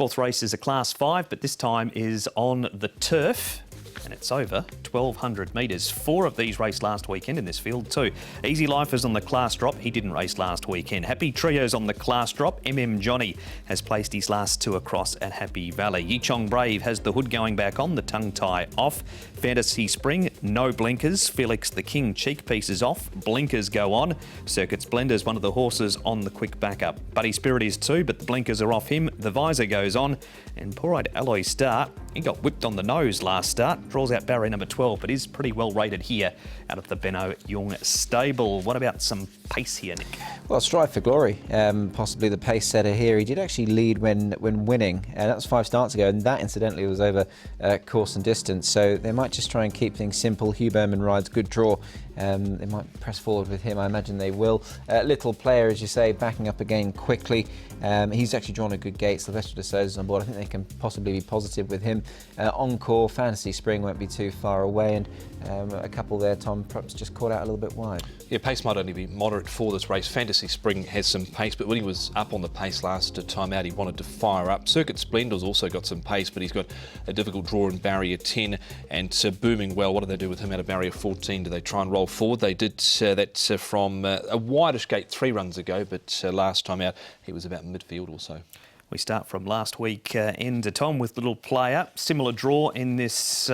Fourth race is a Class 5, but this time is on the turf. And it's over 1,200 metres. 4 of these raced last weekend in this field too. Easy Life is on the class drop. He didn't race last weekend. Happy Trio's on the class drop. Johnny has placed his last 2 across at Happy Valley. Yichong Brave has the hood going back on, the tongue tie off. Fantasy Spring, no blinkers. Felix the King, cheek pieces off. Blinkers go on. Circuit Splendour's one of the horses on the quick backup. Buddy Spirit is too, but the blinkers are off him. The visor goes on. And poor-eyed Alloy Star, he got whipped on the nose last start. Draws out barrier number 12, but is pretty well rated here out of the Benno Young stable. What about some pace here, Nick? Well, Strive for Glory, possibly the pace setter here. He did actually lead when winning, and that was 5 starts ago, and that incidentally was over course and distance. So they might just try and keep things simple. Hugh Berman rides, good draw. They might press forward with him. I imagine they will. Little Player, as you say, backing up again quickly. He's actually drawn a good gate. Sylvester de Souza's on board. I think they can possibly be positive with him. Encore, Fantasy Spring won't be too far away, and a couple there, Tom, perhaps just caught out a little bit wide. Yeah, pace might only be moderate for this race. Fantasy Spring has some pace, but when he was up on the pace last time out, he wanted to fire up. Circuit Splendor's also got some pace, but he's got a difficult draw in barrier 10, and Booming Well, what do they do with him out of barrier 14? Do they try and roll forward? They did that from a wideish gate 3 runs ago, but last time out, he was about midfield or so. We start from last week end, Tom, with Little Player. Similar draw in this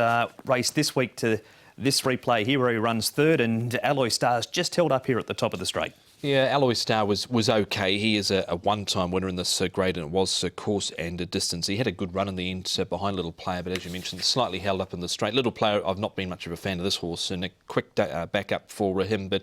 race this week to this replay here, where he runs 3rd, and Alloy Star's just held up here at the top of the straight. Yeah, Alloy Star was okay. He is a one-time winner in this grade, and it was course and distance. He had a good run in the end behind Little Player, but as you mentioned, slightly held up in the straight. Little Player, I've not been much of a fan of this horse, and a quick back-up for him, but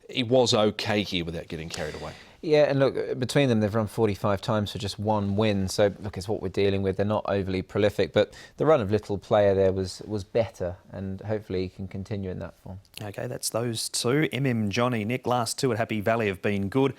he was okay here without getting carried away. Yeah, and look, between them, they've run 45 times for just 1 win. So, look, it's what we're dealing with. They're not overly prolific, but the run of Little Player there was better, and hopefully he can continue in that form. OK, that's those 2. Johnny, Nick, last 2 at Happy Valley have been good.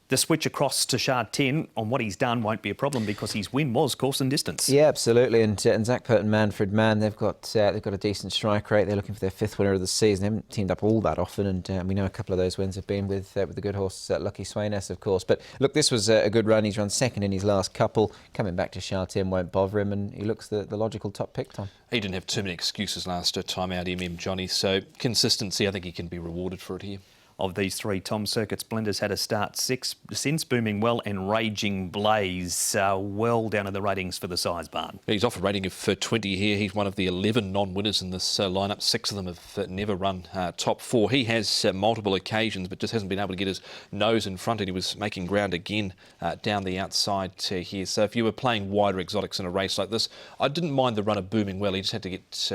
The switch across to Sha Tin on what he's done won't be a problem, because his win was course and distance. Yeah, absolutely. And Zach Pert and Manfred Mann, they've got a decent strike rate. They're looking for their 5th winner of the season. They haven't teamed up all that often, and we know a couple of those wins have been with the good horse Lucky Sweynesse, of course. But look, this was a good run. He's run 2nd in his last couple. Coming back to Sha Tin won't bother him, and he looks the logical top pick, Tom. He didn't have too many excuses last time out, Johnny. So consistency, I think he can be rewarded for it here. Of these 3, Tom, Circuit Splendor's had a start 6 since. Booming Well and Raging Blaze well down in the ratings for the size barn. He's off a rating of 20 here. He's one of the 11 non-winners in this lineup. 6 of them have never run top 4. He has multiple occasions, but just hasn't been able to get his nose in front, and he was making ground again down the outside here. So if you were playing wider exotics in a race like this, I didn't mind the run of Booming Well. He just had to get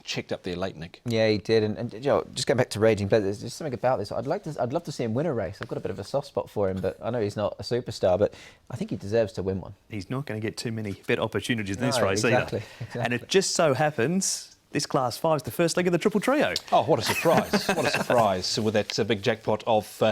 checked up there late, Nick. Yeah, he did. And you know, just going back to Raging Blaze, there's something about this. I'd love to see him win a race. I've got a bit of a soft spot for him, but I know he's not a superstar, but I think he deserves to win one. He's not going to get too many bet opportunities in this race exactly. And it just so happens this Class 5 is the first leg of the Triple Trio. Oh, what a surprise. What a surprise. So with that big jackpot of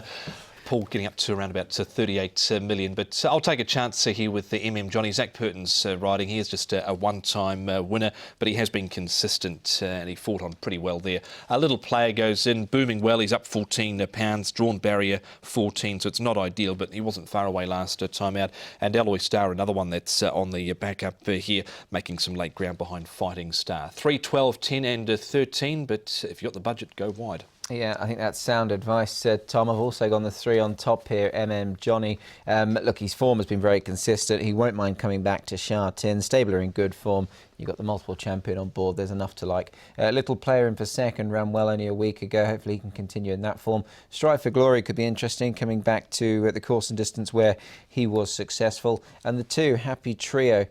Paul getting up to around about 38 million. But I'll take a chance here with the Johnny. Zach Purton's riding. He is just a one-time winner, but he has been consistent and he fought on pretty well there. A Little Player goes in. Booming Well, he's up 14 pounds. Drawn barrier 14, so it's not ideal, but he wasn't far away last time out. And Alloy Star, another one that's on the backup here, making some late ground behind Fighting Star. 3, 12, 10 and 13, but if you've got the budget, go wide. Yeah, I think that's sound advice, Tom. I've also gone the 3 on top here, Johnny. Look, his form has been very consistent. He won't mind coming back to Sha Tin. Stabler in good form. You've got the multiple champion on board. There's enough to like. Little Player in for 2nd, ran well only a week ago. Hopefully he can continue in that form. Strive for Glory could be interesting, coming back to the course and distance where he was successful. And the 2, Happy Trio,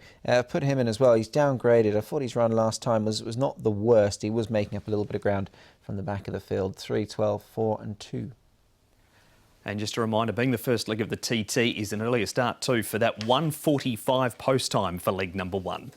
put him in as well. He's downgraded. I thought his run last time was not the worst. He was making up a little bit of ground from the back of the field. 3, 12, 4 and 2. And just a reminder, being the first leg of the TT is an earlier start too for that 1:45 post time for leg number 1.